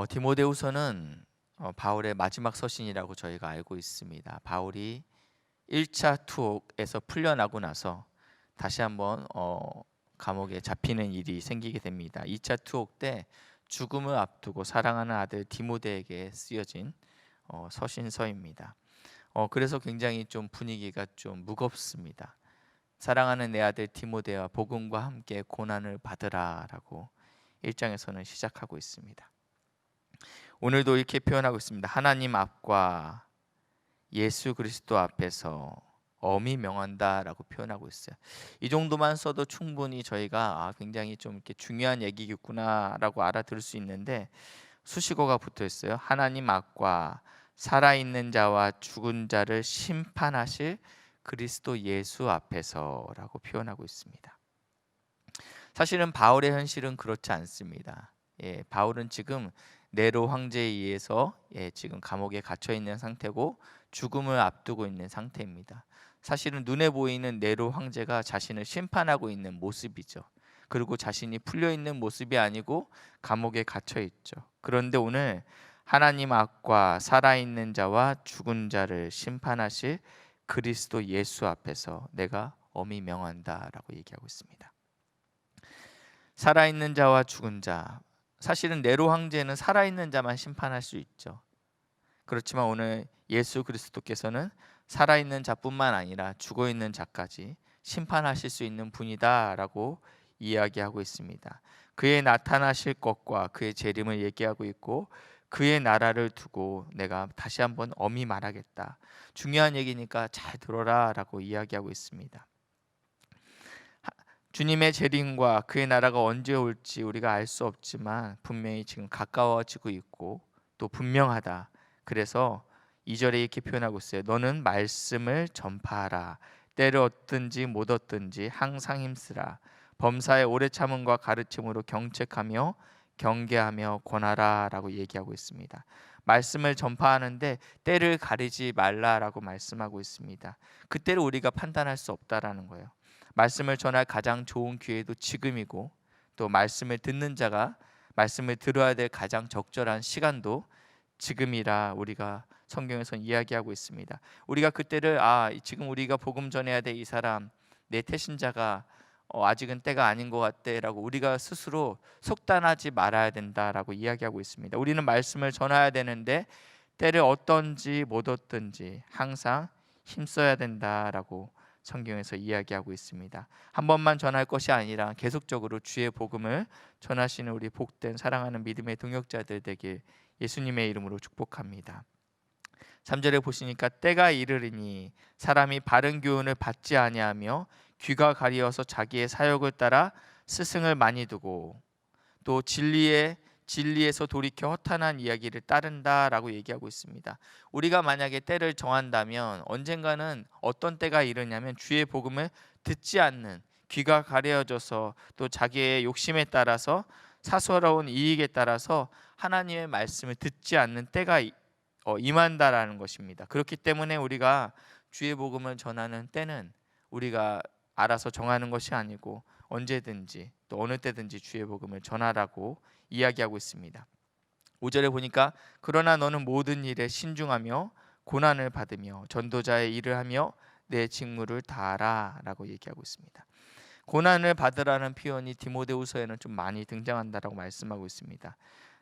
디모데후서는 바울의 마지막 서신이라고 저희가 알고 있습니다. 바울이 1차 투옥에서 풀려나고 나서 다시 한번 감옥에 잡히는 일이 생기게 됩니다. 2차 투옥 때 죽음을 앞두고 사랑하는 아들 디모데에게 쓰여진 서신서입니다. 그래서 굉장히 좀 분위기가 좀 무겁습니다. 사랑하는 내 아들 디모데와 복음과 함께 고난을 받으라라고 1장에서는 시작하고 있습니다. 오늘도 이렇게 표현하고 있습니다. 하나님 앞과 예수 그리스도 앞에서 엄히 명한다라고 표현하고 있어요. 이 정도만 써도 충분히 저희가 굉장히 좀 이렇게 중요한 얘기겠구나라고 알아들을 수 있는데, 수식어가 붙어 있어요. 하나님 앞과 살아있는 자와 죽은 자를 심판하실 그리스도 예수 앞에서라고 표현하고 있습니다. 사실은 바울의 현실은 그렇지 않습니다. 바울은 지금 네로 황제에 의해서 지금 감옥에 갇혀 있는 상태고 죽음을 앞두고 있는 상태입니다. 사실은 눈에 보이는 네로 황제가 자신을 심판하고 있는 모습이죠. 그리고 자신이 풀려 있는 모습이 아니고 감옥에 갇혀 있죠. 그런데 오늘 하나님 앞과 살아있는 자와 죽은 자를 심판하실 그리스도 예수 앞에서 내가 엄히 명한다라고 얘기하고 있습니다. 살아있는 자와 죽은 자, 사실은 네로 황제는 살아있는 자만 심판할 수 있죠. 그렇지만 오늘 예수 그리스도께서는 살아있는 자뿐만 아니라 죽어있는 자까지 심판하실 수 있는 분이다라고 이야기하고 있습니다. 그의 나타나실 것과 그의 재림을 얘기하고 있고, 그의 나라를 두고 내가 다시 한번 엄히 말하겠다, 중요한 얘기니까 잘 들어라 라고 이야기하고 있습니다. 주님의 재림과 그의 나라가 언제 올지 우리가 알 수 없지만 분명히 지금 가까워지고 있고 또 분명하다. 그래서 2절에 이렇게 표현하고 있어요. 너는 말씀을 전파하라. 때를 얻든지 못 얻든지 항상 힘쓰라. 범사의 오래 참음과 가르침으로 경책하며 경계하며 권하라 라고 얘기하고 있습니다. 말씀을 전파하는데 때를 가리지 말라라고 말씀하고 있습니다. 그때를 우리가 판단할 수 없다라는 거예요. 말씀을 전할 가장 좋은 기회도 지금이고, 또 말씀을 듣는 자가 말씀을 들어야 될 가장 적절한 시간도 지금이라 우리가 성경에서 이야기하고 있습니다. 우리가 그때를 지금 우리가 복음 전해야 될 이 사람, 내 태신자가 아직은 때가 아닌 것 같대라고 우리가 스스로 속단하지 말아야 된다라고 이야기하고 있습니다. 우리는 말씀을 전해야 되는데 때를 얻든지 못 얻든지 항상 힘써야 된다라고 성경에서 이야기하고 있습니다. 한 번만 전할 것이 아니라 계속적으로 주의 복음을 전하시는 우리 복된 사랑하는 믿음의 동역자들 되길 예수님의 이름으로 축복합니다. 3절에 보시니까 때가 이르리니 사람이 바른 교훈을 받지 아니하며 귀가 가리어서 자기의 사욕을 따라 스승을 많이 두고 또 진리에서 돌이켜 허탄한 이야기를 따른다라고 얘기하고 있습니다. 우리가 만약에 때를 정한다면 언젠가는 어떤 때가 이르냐면 주의 복음을 듣지 않는, 귀가 가려져서 또 자기의 욕심에 따라서 사소로운 이익에 따라서 하나님의 말씀을 듣지 않는 때가 임한다라는 것입니다. 그렇기 때문에 우리가 주의 복음을 전하는 때는 우리가 알아서 정하는 것이 아니고 언제든지 또 어느 때든지 주의 복음을 전하라고 이야기하고 있습니다. 5절에 보니까 그러나 너는 모든 일에 신중하며 고난을 받으며 전도자의 일을 하며 내 직무를 다하라 라고 얘기하고 있습니다. 고난을 받으라는 표현이 디모데후서에는 좀 많이 등장한다라고 말씀하고 있습니다.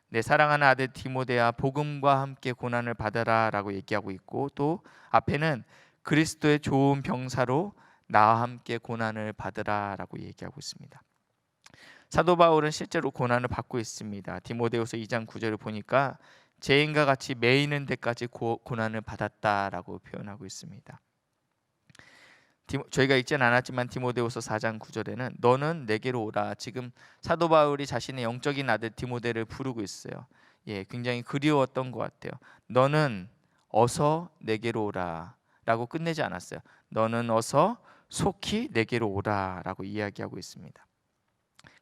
내 사랑하는 아들 디모데야 복음과 함께 고난을 받으라 라고 얘기하고 있고, 또 앞에는 그리스도의 좋은 병사로 나와 함께 고난을 받으라 라고 얘기하고 있습니다. 사도 바울은 실제로 고난을 받고 있습니다. 디모데후서 2장 9절을 보니까 죄인과 같이 매이는 데까지 고난을 받았다라고 표현하고 있습니다. 저희가 읽지는 않았지만 디모데후서 4장 9절에는 너는 내게로 오라. 지금 사도 바울이 자신의 영적인 아들 디모데를 부르고 있어요. 굉장히 그리웠던 것 같아요. 너는 어서 내게로 오라 라고 끝내지 않았어요. 너는 어서 속히 내게로 오라 라고 이야기하고 있습니다.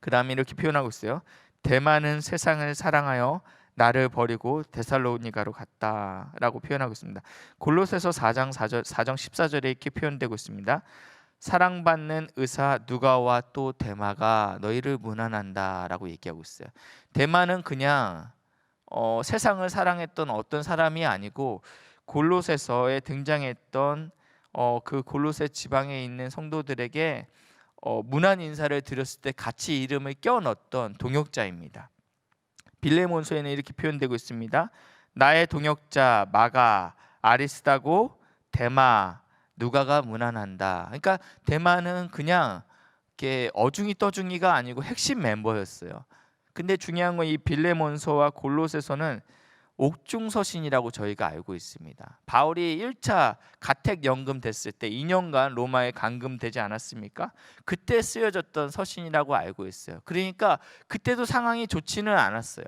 그 다음에 이렇게 표현하고 있어요. 대만은 세상을 사랑하여 나를 버리고 데살로니가로 갔다 라고 표현하고 있습니다. 골로새서 4장 14절에 이렇게 표현되고 있습니다. 사랑받는 의사 누가와 또 데마가 너희를 문안한다 라고 얘기하고 있어요. 데마는 그냥 세상을 사랑했던 어떤 사람이 아니고 골로새서에 등장했던 그 골로새 지방에 있는 성도들에게 문안 인사를 드렸을 때 같이 이름을 껴 넣었던 동역자입니다. 빌레몬서에는 이렇게 표현되고 있습니다. 나의 동역자 마가, 아리스다고, 데마, 누가가 문안한다. 그러니까 데마는 그냥 이렇게 어중이 떠중이가 아니고 핵심 멤버였어요. 근데 중요한 건 이 빌레몬서와 골로새서는 옥중서신이라고 저희가 알고 있습니다. 바울이 1차 가택 연금 됐을 때 2년간 로마에 감금되지 않았습니까? 그때 쓰여졌던 서신이라고 알고 있어요. 그러니까 그때도 상황이 좋지는 않았어요.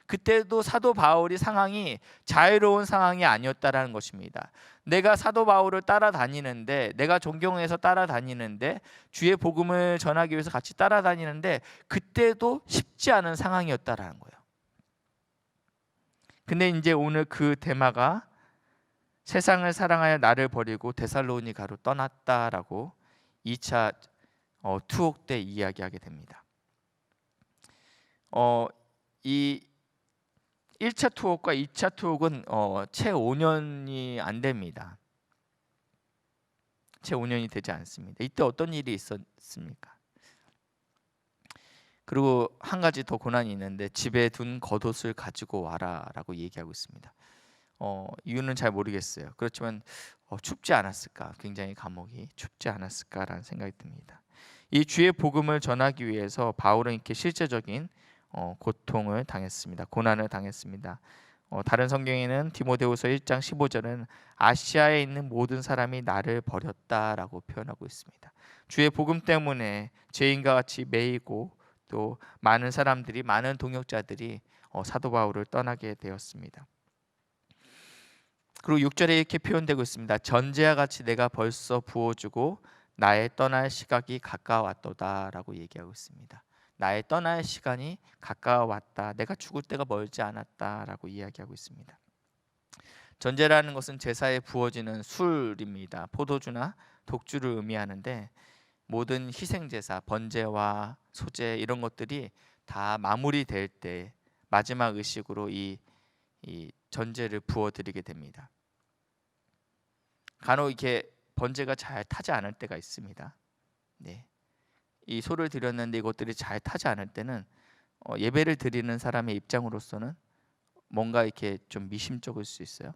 그때도 사도 바울이 상황이 자유로운 상황이 아니었다라는 것입니다. 내가 사도 바울을 따라다니는데, 내가 존경해서 따라다니는데, 주의 복음을 전하기 위해서 같이 따라다니는데 그때도 쉽지 않은 상황이었다라는 거예요. 근데 이제 오늘 그 데마가 세상을 사랑하여 나를 버리고 데살로니가로 떠났다라고 2차 투옥 때 이야기하게 됩니다. 이 1차 투옥과 2차 투옥은 채 5년이 안 됩니다. 채 5년이 되지 않습니다. 이때 어떤 일이 있었습니까? 그리고 한 가지 더 고난이 있는데 집에 둔 겉옷을 가지고 와라라고 얘기하고 있습니다. 이유는 잘 모르겠어요. 그렇지만 춥지 않았을까? 굉장히 감옥이 춥지 않았을까라는 생각이 듭니다. 이 주의 복음을 전하기 위해서 바울은 이렇게 실제적인 고통을 당했습니다. 고난을 당했습니다. 다른 성경에는 디모데후서 1장 15절은 아시아에 있는 모든 사람이 나를 버렸다라고 표현하고 있습니다. 주의 복음 때문에 죄인과 같이 매이고 또 많은 사람들이, 많은 동역자들이 사도 바울을 떠나게 되었습니다. 그리고 6절에 이렇게 표현되고 있습니다. 전제와 같이 내가 벌써 부어주고 나의 떠날 시각이 가까웠도다라고 얘기하고 있습니다. 나의 떠날 시간이 가까웠다. 내가 죽을 때가 멀지 않았다라고 이야기하고 있습니다. 전제라는 것은 제사에 부어지는 술입니다. 포도주나 독주를 의미하는데 모든 희생제사, 번제와 소제 이런 것들이 다 마무리될 때 마지막 의식으로 이 전제를 부어드리게 됩니다. 간혹 이렇게 번제가 잘 타지 않을 때가 있습니다. 네. 이 소를 드렸는데 이것들이 잘 타지 않을 때는 예배를 드리는 사람의 입장으로서는 뭔가 이렇게 좀 미심쩍을 수 있어요.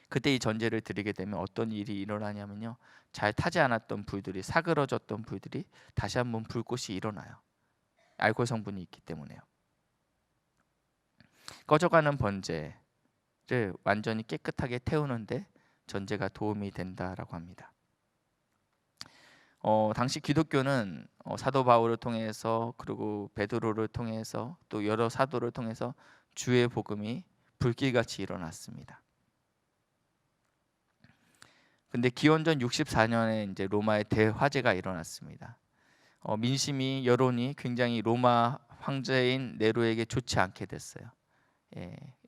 그때 이 전제를 드리게 되면 어떤 일이 일어나냐면요, 잘 타지 않았던 불들이, 사그러졌던 불들이 다시 한번 불꽃이 일어나요. 알코올 성분이 있기 때문에요. 꺼져가는 번제를 완전히 깨끗하게 태우는데 전제가 도움이 된다라고 합니다. 당시 기독교는 사도 바울을 통해서 그리고 베드로를 통해서 또 여러 사도를 통해서 주의 복음이 불길같이 일어났습니다. 근데 기원전 64년에 이제 로마의 대화재가 일어났습니다. 민심이, 여론이 굉장히 로마 황제인 네로에게 좋지 않게 됐어요.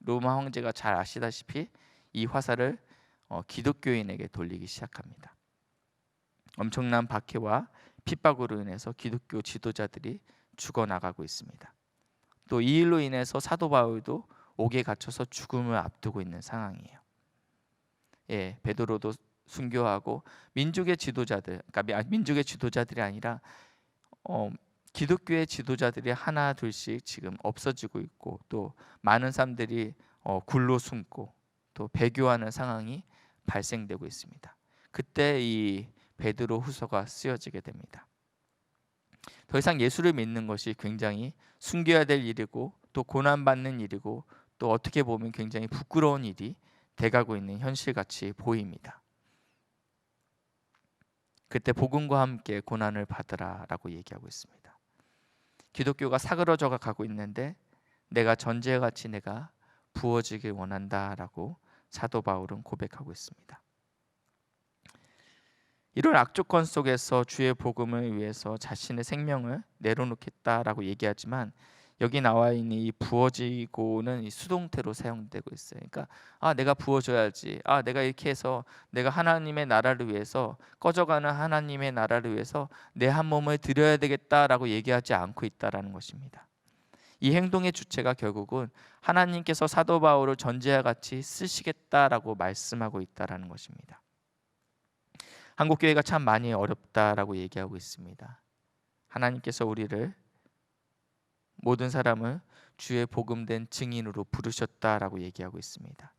로마 황제가 잘 아시다시피 이 화살을 기독교인에게 돌리기 시작합니다. 엄청난 박해와 핍박으로 인해서 기독교 지도자들이 죽어나가고 있습니다. 또 이 일로 인해서 사도 바울도 옥에 갇혀서 죽음을 앞두고 있는 상황이에요. 베드로도 순교하고 민족의 지도자들, 그러니까 민족의 지도자들이 아니라 기독교의 지도자들이 하나 둘씩 지금 없어지고 있고 또 많은 사람들이 굴로 숨고 또 배교하는 상황이 발생되고 있습니다. 그때 이 베드로 후서가 쓰여지게 됩니다. 더 이상 예수를 믿는 것이 굉장히 숨겨야 될 일이고 또 고난받는 일이고 또 어떻게 보면 굉장히 부끄러운 일이 돼가고 있는 현실같이 보입니다. 그때 복음과 함께 고난을 받으라라고 얘기하고 있습니다. 기독교가 사그러져 가고 있는데 내가 전제와 같이 내가 부어지길 원한다라고 사도 바울은 고백하고 있습니다. 이런 악조건 속에서 주의 복음을 위해서 자신의 생명을 내려놓겠다라고 얘기하지만 여기 나와 있는 이 부어지고는 이 수동태로 사용되고 있어요. 그러니까 내가 부어줘야지. 내가 이렇게 해서 내가 하나님의 나라를 위해서, 꺼져가는 하나님의 나라를 위해서 내 한 몸을 드려야 되겠다라고 얘기하지 않고 있다라는 것입니다. 이 행동의 주체가 결국은 하나님께서 사도 바울을 전제와 같이 쓰시겠다라고 말씀하고 있다라는 것입니다. 한국 교회가 참 많이 어렵다라고 얘기하고 있습니다. 하나님께서 우리를 모든 사람을 주의 복음된 증인으로 부르셨다라고 얘기하고 있습니다.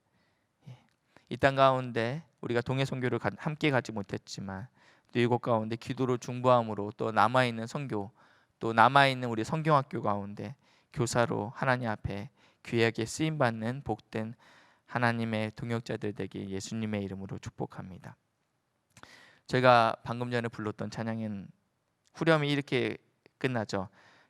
이 땅 가운데 우리가 동해 선교를 함께 가지 못했지만 또 이곳 가운데 기도로 중보함으로 또 남아있는 선교, 또 남아있는 우리 성경학교 가운데 교사로 하나님 앞에 귀하게 쓰임받는 복된 하나님의 동역자들 되게 예수님의 이름으로 축복합니다. 제가 방금 전에 불렀던 찬양은 후렴이 이렇게 끝나죠.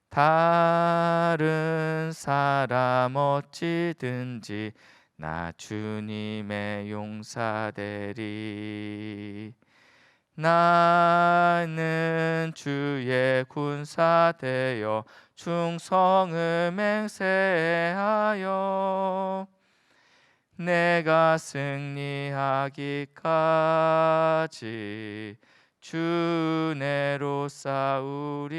다른 사람 어찌든지 나 주님의 용사되리. 나는 주의 군사 되어 충성을 맹세하여 내가 승리하기까지 주 내로 싸우리.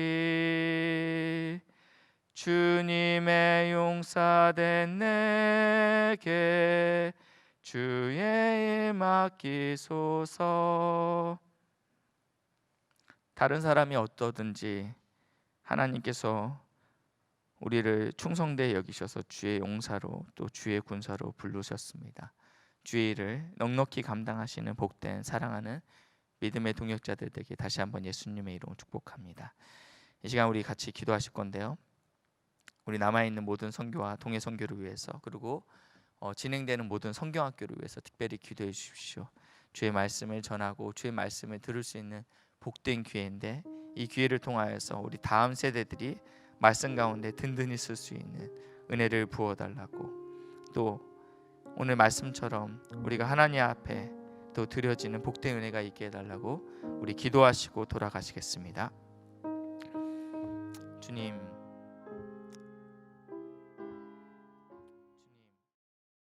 주님의 용사된 내게 주의 일 맡기소서. 다른 사람이 어떠든지 하나님께서 우리를 충성되게 여기셔서 주의 용사로 또 주의 군사로 부르셨습니다. 주의 일을 넉넉히 감당하시는 복된 사랑하는 믿음의 동역자들에게 다시 한번 예수님의 이름으로 축복합니다. 이 시간 우리 같이 기도하실 건데요, 우리 남아있는 모든 선교와 동해 선교를 위해서, 그리고 진행되는 모든 성경학교를 위해서 특별히 기도해 주십시오. 주의 말씀을 전하고 주의 말씀을 들을 수 있는 복된 기회인데, 이 기회를 통하여서 우리 다음 세대들이 말씀 가운데 든든히 쓸 수 있는 은혜를 부어달라고, 또 오늘 말씀처럼 우리가 하나님 앞에 또 드려지는 복된 은혜가 있게 해달라고 우리 기도하시고 돌아가시겠습니다. 주님,